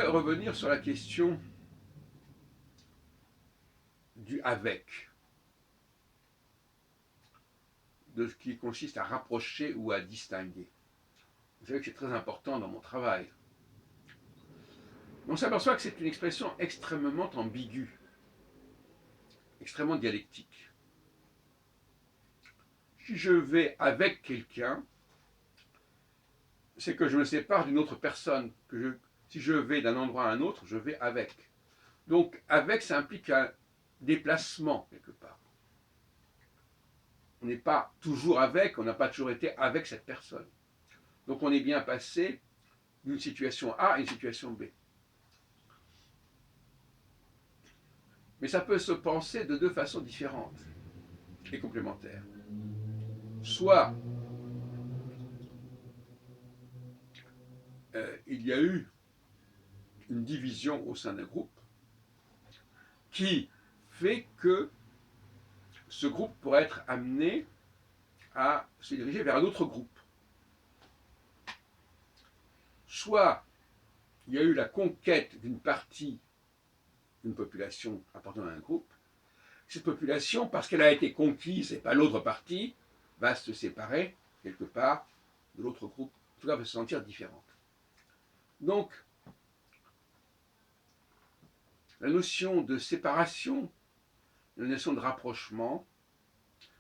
revenir sur la question du avec, de ce qui consiste à rapprocher ou à distinguer. Vous savez que c'est très important dans mon travail. On s'aperçoit que c'est une expression extrêmement ambiguë, extrêmement dialectique. Si je vais avec quelqu'un, c'est que je me sépare d'une autre personne. Si je vais d'un endroit à un autre, je vais avec. Donc avec, ça implique un déplacement quelque part. On n'est pas toujours avec, on n'a pas toujours été avec cette personne. Donc on est bien passé d'une situation A à une situation B. Mais ça peut se penser de deux façons différentes et complémentaires. Soit il y a eu une division au sein d'un groupe qui fait que ce groupe pourrait être amené à se diriger vers un autre groupe. Soit il y a eu la conquête d'une partie d'une population appartenant à un groupe. Cette population, parce qu'elle a été conquise et pas l'autre partie, va se séparer quelque part de l'autre groupe. En tout cas, va se sentir différente. Donc, la notion de séparation, la notion de rapprochement,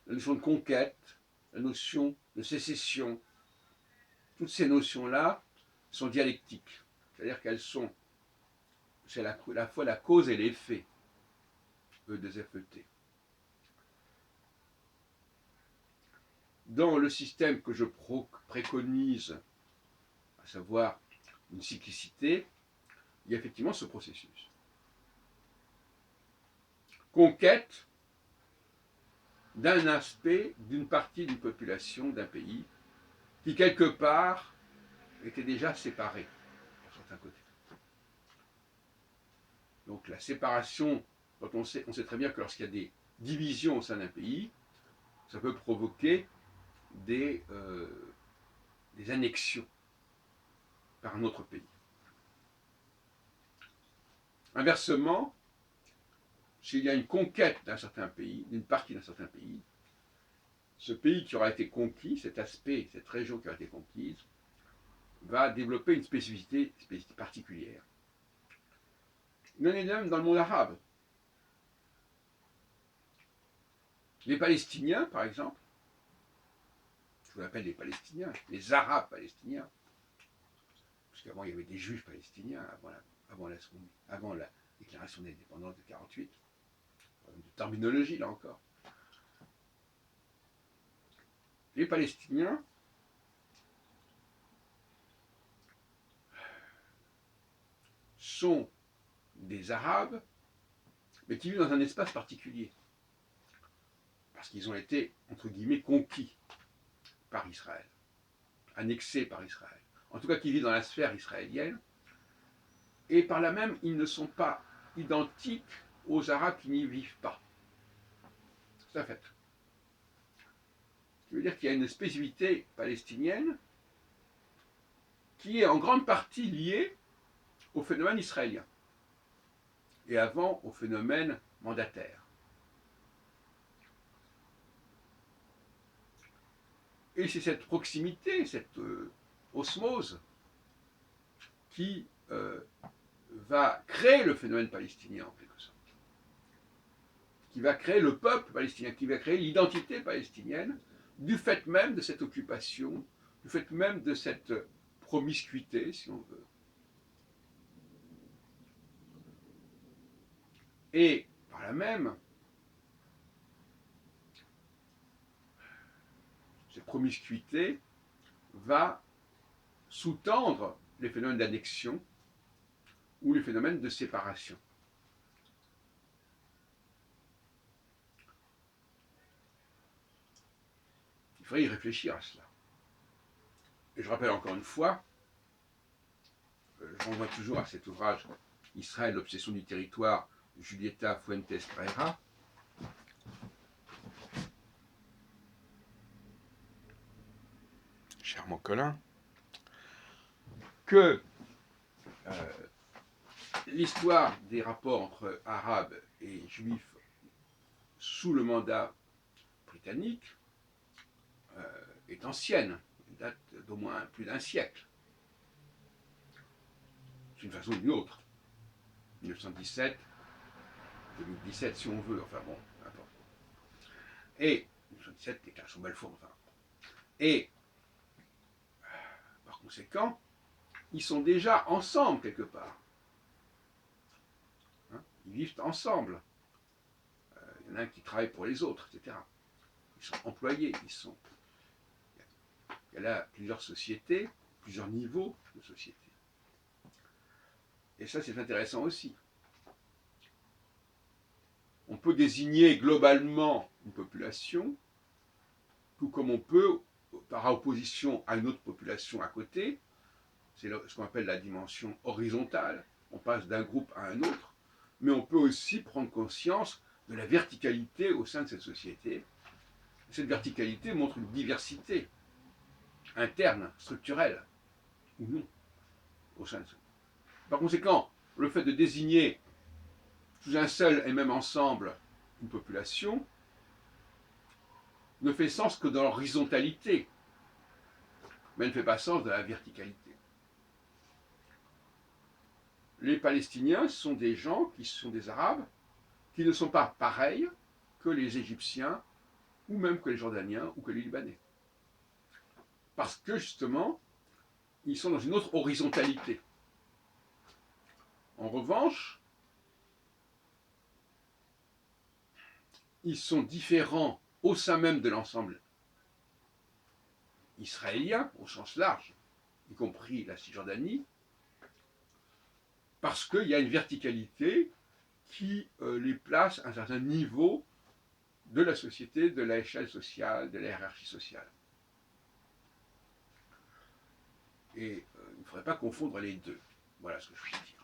la notion de conquête, la notion de sécession, toutes ces notions-là sont dialectiques. C'est-à-dire qu'elles sont, c'est la fois la cause et l'effet, E2FET. Dans le système que je préconise, à savoir une cyclicité, il y a effectivement ce processus. Conquête d'un aspect, d'une partie d'une population, d'un pays, qui quelque part était déjà séparé, pour certains côtés. Donc la séparation, quand on sait très bien que lorsqu'il y a des divisions au sein d'un pays, ça peut provoquer des annexions par un autre pays. Inversement, s'il y a une conquête d'un certain pays, d'une partie d'un certain pays, ce pays qui aura été conquis, cet aspect, cette région qui aura été conquise, va développer une spécificité particulière. Il en est de même dans le monde arabe. Les Palestiniens, par exemple, je vous appelle les Palestiniens, les Arabes palestiniens, parce qu'avant il y avait des Juifs palestiniens, avant la déclaration d'indépendance de 1948, de terminologie là encore. Les Palestiniens sont des Arabes, mais qui vivent dans un espace particulier, parce qu'ils ont été, entre guillemets, conquis par Israël, annexés par Israël, en tout cas qui vivent dans la sphère israélienne, et par là même, ils ne sont pas identiques aux Arabes qui n'y vivent pas. C'est un fait. Ce qui veut dire qu'il y a une spécificité palestinienne qui est en grande partie liée au phénomène israélien, et avant au phénomène mandataire. Et c'est cette proximité, cette osmose qui va créer le phénomène palestinien en quelque sorte, qui va créer le peuple palestinien, qui va créer l'identité palestinienne du fait même de cette occupation, du fait même de cette promiscuité, si on veut. Et par là même, cette promiscuité va sous-tendre les phénomènes d'annexion ou les phénomènes de séparation. Il faudrait y réfléchir à cela. Et je rappelle encore une fois, je renvoie toujours à cet ouvrage Israël, l'obsession du territoire, Julieta Fuentes Carrera. Cher mon Colin, que l'histoire des rapports entre Arabes et Juifs sous le mandat britannique est ancienne, date d'au moins plus d'un siècle, d'une façon ou d'une autre. 1917, 2017 si on veut, enfin bon, n'importe. Et 1917, déclaration Balfour, enfin. Et par conséquent, ils sont déjà ensemble quelque part. Hein, ils vivent ensemble. Il y en a un qui travaille pour les autres, etc. Ils sont employés, il y a là plusieurs sociétés, plusieurs niveaux de société. Et ça, c'est intéressant aussi. On peut désigner globalement une population, tout comme on peut, par opposition à une autre population à côté, c'est ce qu'on appelle la dimension horizontale, on passe d'un groupe à un autre, mais on peut aussi prendre conscience de la verticalité au sein de cette société. Cette verticalité montre une diversité interne, structurelle, ou non, au sein de ce. Par conséquent, le fait de désigner sous un seul et même ensemble une population ne fait sens que dans l'horizontalité, mais ne fait pas sens dans la verticalité. Les Palestiniens sont des gens qui sont des Arabes, qui ne sont pas pareils que les Égyptiens, ou même que les Jordaniens, ou que les Libanais. Parce que justement, ils sont dans une autre horizontalité. En revanche, ils sont différents au sein même de l'ensemble israélien, au sens large, y compris la Cisjordanie, parce qu'il y a une verticalité qui les place à un certain niveau de la société, de l'échelle sociale, de la hiérarchie sociale. Et il ne faudrait pas confondre les deux. Voilà ce que je voulais dire.